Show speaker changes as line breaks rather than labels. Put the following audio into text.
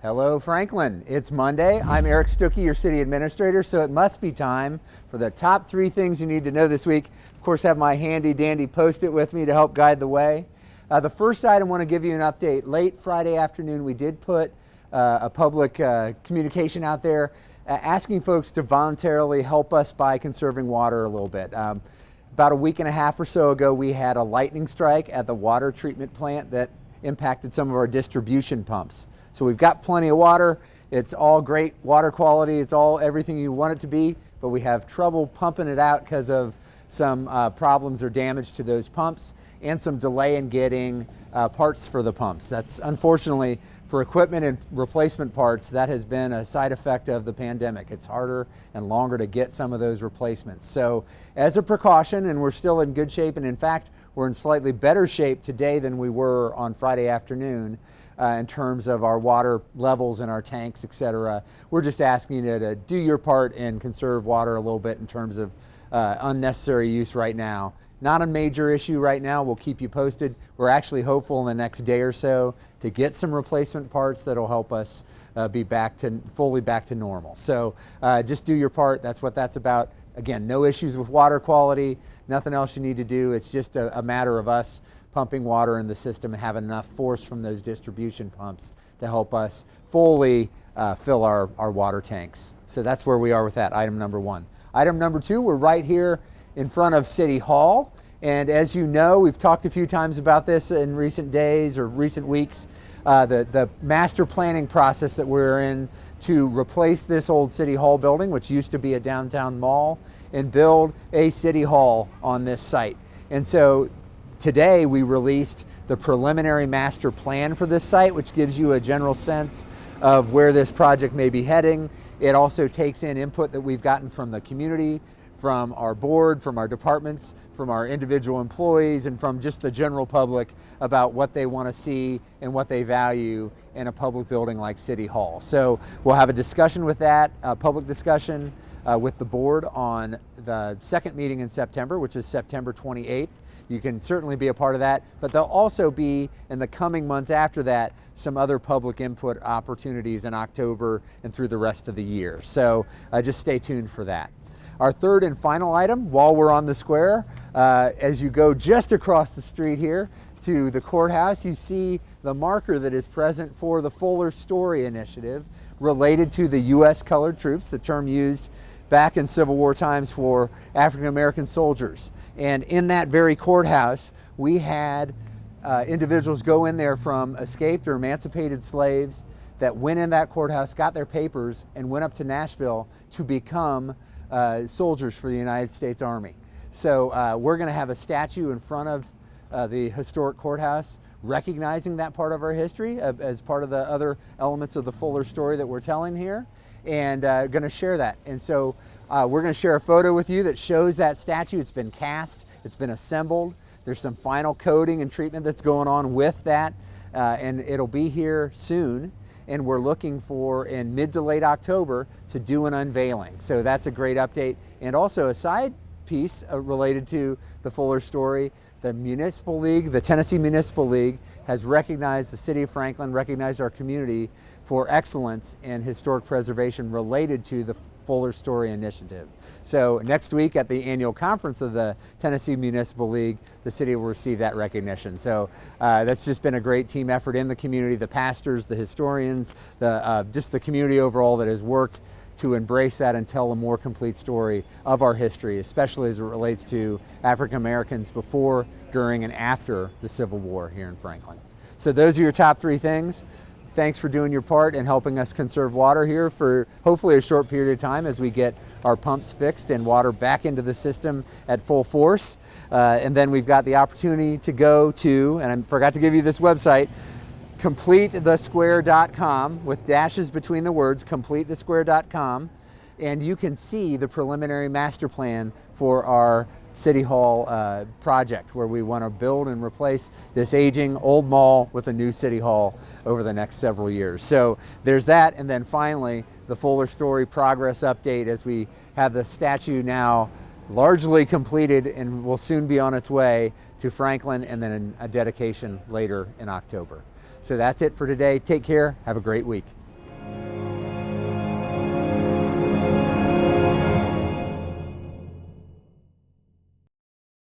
Hello, Franklin. It's Monday. I'm Eric Stuckey, your city administrator, so it must be time for the top 3 things you need to know this week. Of course, I have my handy dandy Post-it with me to help guide the way. The first item, I want to give you an update. Late Friday afternoon, we did put a public communication out there asking folks to voluntarily help us by conserving water a little bit. About a week and a half or so ago, we had a lightning strike at the water treatment plant that impacted some of our distribution pumps. So we've got plenty of water. It's all great water quality. It's all everything you want it to be, but we have trouble pumping it out because of some problems or damage to those pumps and some delay in getting parts for the pumps. That's unfortunately for equipment and replacement parts, that has been a side effect of the pandemic. It's harder and longer to get some of those replacements. So as a precaution, and we're still in good shape, and in fact, we're in slightly better shape today than we were on Friday afternoon in terms of our water levels in our tanks, etc. We're just asking you to do your part and conserve water a little bit in terms of unnecessary use right now. Not a major issue right now. We'll keep you posted. We're actually hopeful in the next day or so to get some replacement parts that'll help us be fully back to normal. So just do your part. That's what that's about. Again, no issues with water quality, nothing else you need to do. It's just a matter of us pumping water in the system and have enough force from those distribution pumps to help us fully fill our water tanks. So that's where we are with that, item number 1. Item number 2, we're right here in front of City Hall. And as you know, we've talked a few times about this in recent days or recent weeks, the master planning process that we're in to replace this old City Hall building, which used to be a downtown mall, and build a City Hall on this site. And so today we released the preliminary master plan for this site, which gives you a general sense of where this project may be heading. It also takes in input that we've gotten from the community, from our board, from our departments, from our individual employees, and from just the general public about what they want to see and what they value in a public building like City Hall. So we'll have a discussion with that, a public discussion with the board on the second meeting in September, which is September 28th. You can certainly be a part of that, but there'll also be, in the coming months after that, some other public input opportunities in October and through the rest of the year. So just stay tuned for that. Our third and final item, while we're on the square, as you go just across the street here to the courthouse, you see the marker that is present for the Fuller Story Initiative related to the U.S. colored troops, the term used back in Civil War times for African American soldiers. And in that very courthouse, we had individuals go in there from escaped or emancipated slaves that went in that courthouse, got their papers, and went up to Nashville to become soldiers for the United States Army. So we're going to have a statue in front of the historic courthouse recognizing that part of our history as part of the other elements of the Fuller story that we're telling here, and going to share that. And so we're going to share a photo with you that shows that statue. It's been cast, it's been assembled. There's some final coating and treatment that's going on with that, and it'll be here soon. And we're looking for, in mid to late October, to do an unveiling. So that's a great update. And also a side piece related to the Fuller story, the Municipal League, the Tennessee Municipal League, has recognized the City of Franklin, recognized our community for excellence in historic preservation related to the Fuller Story Initiative. So next week at the annual conference of the Tennessee Municipal League, the city will receive that recognition. So that's just been a great team effort in the community, the pastors, the historians, just the community overall that has worked to embrace that and tell a more complete story of our history, especially as it relates to African Americans before, during, and after the Civil War here in Franklin. So those are your top 3 things. Thanks for doing your part and helping us conserve water here for hopefully a short period of time as we get our pumps fixed and water back into the system at full force. And then we've got the opportunity to go to, and I forgot to give you this website, completethesquare.com with dashes between the words, completethesquare.com, and you can see the preliminary master plan for our City Hall project, where we want to build and replace this aging old mall with a new City Hall over the next several years. So there's that, and then finally the Fuller Story progress update as we have the statue now largely completed and will soon be on its way to Franklin, and then a dedication later in October. So that's it for today. Take care. Have a great week.